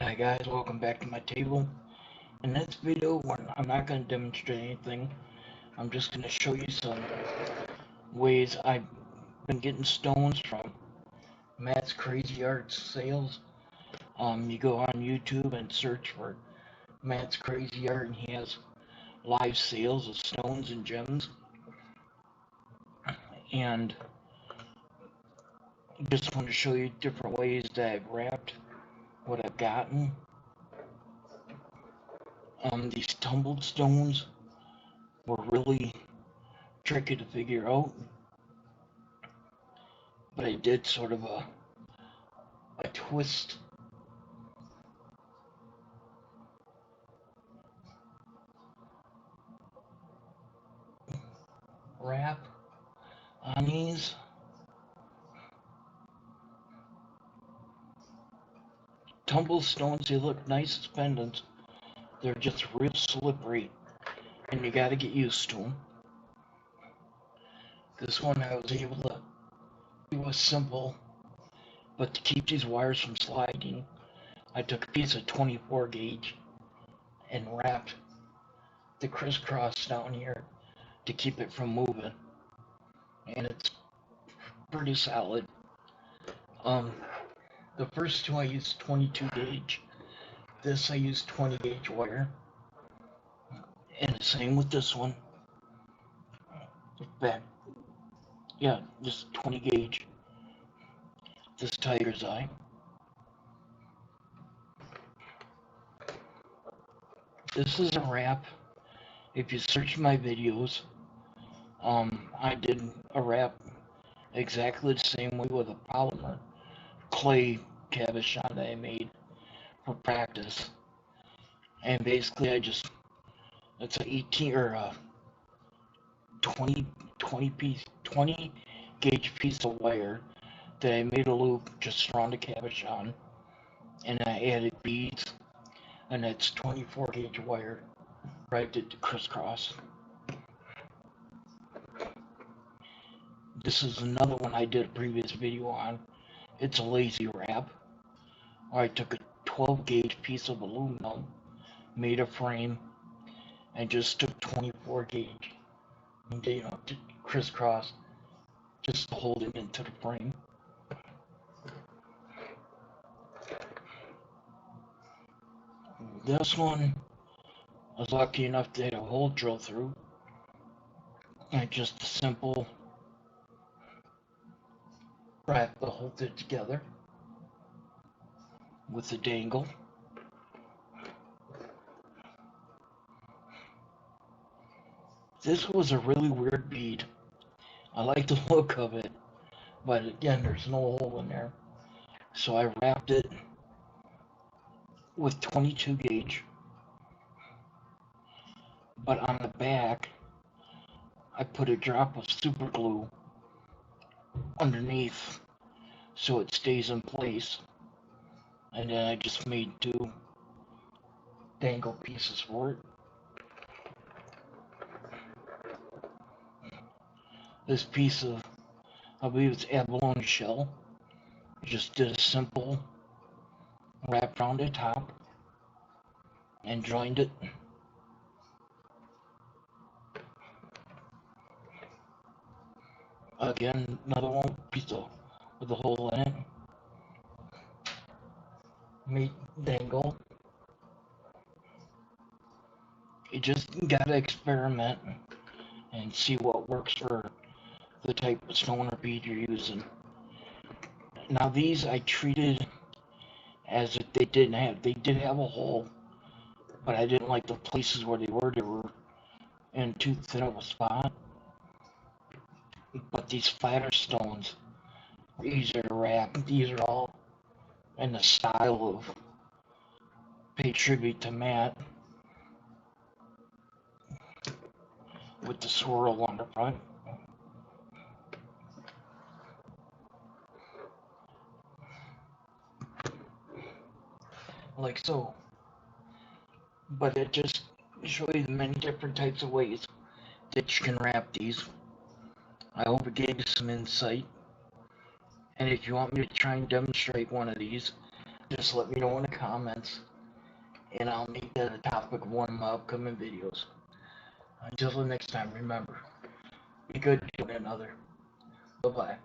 Hi guys, welcome back to my table. In this video, I'm not going to demonstrate anything. I'm just going to show you some ways I've been getting stones from Matt's Crazy Art Sales. You go on YouTube and search for Matt's Crazy Art, and he has live sales of stones and gems. And just want to show you different ways that I've wrapped what I've gotten. These tumbled stones were really tricky to figure out, but I did sort of a twist wrap on these. Tumble stones, they look nice as pendants. They're just real slippery, and you gotta get used to them. This one I was able to, it was simple, but to keep these wires from sliding, I took a piece of 24 gauge and wrapped the crisscross down here to keep it from moving. And it's pretty solid. The first two I used 22 gauge. This I used 20 gauge wire. And the same with this one. Back, yeah, just 20 gauge. This tiger's eye. This is a wrap. If you search my videos, I did a wrap exactly the same way with a polymer clay cabochon that I made for practice. And basically I just, it's a 18 or a 20 gauge piece of wire that I made a loop just around the cabochon, and I added beads, and that's 24 gauge wire right to crisscross. This is another one I did a previous video on. It's a lazy wrap. I took a 12 gauge piece of aluminum, made a frame, and just took 24 gauge and to crisscross just to hold it into the frame. This one, I was lucky enough to get a hole drill through. And just a simple wrap to hold it together with a dangle. This was a really weird bead. I like the look of it, but again, there's no hole in there. So I wrapped it with 22 gauge, but on the back, I put a drop of super glue underneath so it stays in place. And then I just made two dangle pieces for it. This piece of, I believe it's abalone shell, just did a simple wrap around the top and joined it. Again, another one piece of, with a hole in it. Made dangle. You just gotta experiment and see what works for the type of stone or bead you're using. Now these I treated as if they did have a hole, but I didn't like the places where they were in too thin of a spot. But these flatter stones are easier to wrap. These are all in the style of pay tribute to Matt, with the swirl on the front. Like so. But it just shows you the many different types of ways that you can wrap these. I hope it gave you some insight. And if you want me to try and demonstrate one of these, just let me know in the comments, and I'll make that a topic of one of my upcoming videos. Until the next time, remember, be good to one another. Bye-bye.